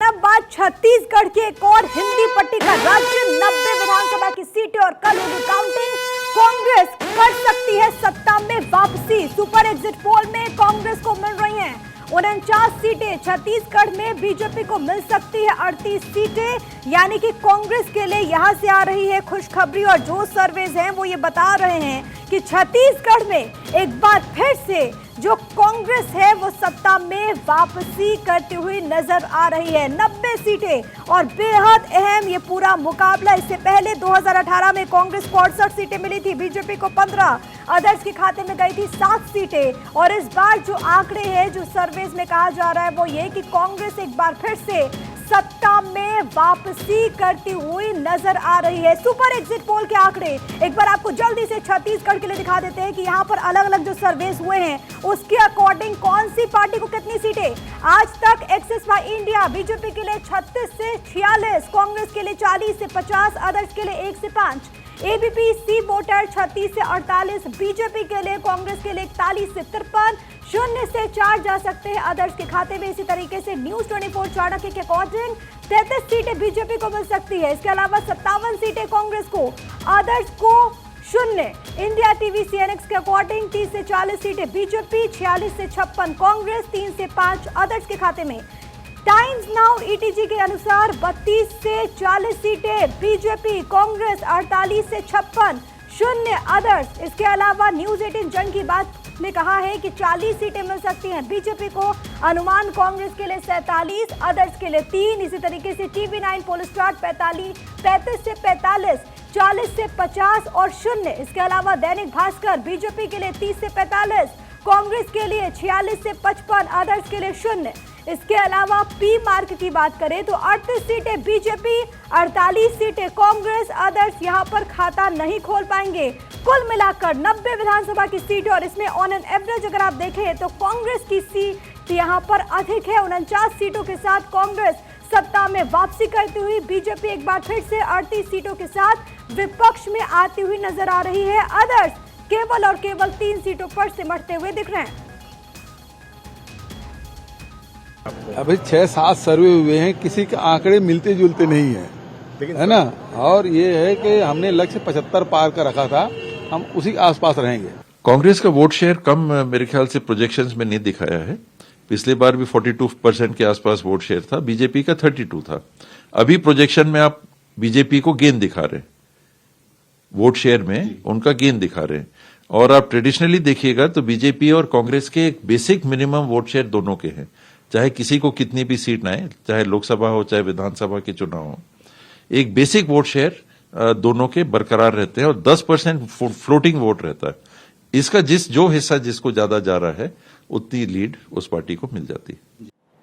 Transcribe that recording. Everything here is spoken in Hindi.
अब बात छत्तीसगढ़ के एक और हिंदी पट्टी का राज्य। 90 विधानसभा की सीटें और कल होगी काउंटिंग। कांग्रेस कर सकती है सत्ता में वापसी। सुपर एग्जिट पोल में कांग्रेस को मिल रही हैं 49 सीटें। छत्तीसगढ़ में बीजेपी को मिल सकती है 38 सीटें, यानी कि कांग्रेस के लिए यहां से आ रही है खुशखबरी। और जो सर्वेज हैं वो ये बता रहे हैं कि छत्तीसगढ़ में एक बार फिर से जो कांग्रेस है वो सत्ता में वापसी करती हुई नजर आ रही है। 90 सीटें और बेहद अहम ये पूरा मुकाबला। इससे पहले 2018 में कांग्रेस को 68 सीटें मिली थी, बीजेपी को 15, अदर्स के खाते में गई थी 7 सीटें। और इस बार जो आंकड़े हैं, जो सर्वेज में कहा जा रहा है वो ये कि कांग्रेस एक बार फिर से सत्ता में वापसी करती हुई नजर आ रही है। सुपर एग्जिट पोल के आंकड़े एक बार आपको जल्दी से छत्तीसगढ़ के लिए दिखा देते हैं कि यहाँ पर अलग अलग जो सर्वेस हुए हैं उसके अकॉर्डिंग कौन सी पार्टी को कितनी सीटें। आज तक एक्सिस बाय इंडिया बीजेपी के लिए 36 से 46, कांग्रेस के लिए 40 से 50, अदर्स के लिए 1 से 5, एबीपी सी वोटर 36 से 48, बीजेपी के लिए, कांग्रेस के लिए 41 से 53, 0 से 4 जा सकते हैं अदर्स के खाते में। इसी तरीके से न्यूज 24 चाणक्य के अकॉर्डिंग 33 सीटें बीजेपी को मिल सकती है। इसके अलावा 57 सीटें कांग्रेस को, अदर्स को 0। इंडिया टीवी सीएनएक्स के अकॉर्डिंग 30 से 40 सीटें बीजेपी, 46 से 56 कांग्रेस, 3 से 5 अदर्स के खाते में। टाइम्स नाउ ईटीजी के अनुसार 32 से 40 सीटें बीजेपी, कांग्रेस 48 से 56, 0 अदर्स। इसके अलावा न्यूज 18 जन की बात ने कहा है कि 40 सीटें मिल सकती हैं बीजेपी को, अनुमान कांग्रेस के लिए 47, अदर्स के लिए 3। इसी तरीके से टीवी 9 पोलस्टार 35 से 45, 40 से 50 और 0। इसके अलावा दैनिक भास्कर बीजेपी के लिए 30 से 45, कांग्रेस के लिए 46 से 55, अदर्स के लिए 0। इसके अलावा पी मार्क की बात करें तो 38 सीटें बीजेपी, 48 सीटें कांग्रेस, अदर्स यहां पर खाता नहीं खोल पाएंगे। कुल मिलाकर 90 विधानसभा की सीटें और इसमें ऑन एन एवरेज अगर आप देखें तो कांग्रेस की सीट यहां पर अधिक है। 49 सीटों के साथ कांग्रेस सत्ता में वापसी करती हुई, बीजेपी एक बार फिर से 38 सीटों के साथ विपक्ष में आती हुई नजर आ रही है। अदर्स केवल और केवल 3 सीटों पर सिमटते हुए दिख रहे हैं। अभी 6-7 सर्वे हुए हैं, किसी के आंकड़े मिलते जुलते नहीं है, है ना। और ये है कि हमने लक्ष्य 75 पार का रखा था, हम उसी आसपास रहेंगे। कांग्रेस का वोट शेयर कम मेरे ख्याल से प्रोजेक्शंस में नहीं दिखाया है। पिछले बार भी 42% के आसपास वोट शेयर था, बीजेपी का 32 था। अभी प्रोजेक्शन में आप बीजेपी को गेन दिखा रहे हैं, वोट शेयर में उनका गेन दिखा रहे हैं। और आप ट्रेडिशनली देखिएगा तो बीजेपी और कांग्रेस के एक बेसिक मिनिमम वोट शेयर दोनों के हैं, चाहे किसी को कितनी भी सीट ना आए, चाहे लोकसभा हो चाहे विधानसभा के चुनाव हो, एक बेसिक वोट शेयर दोनों के बरकरार रहते हैं और 10% फ्लोटिंग वोट रहता है। इसका जो हिस्सा जिसको ज्यादा जा रहा है उतनी लीड उस पार्टी को मिल जाती है।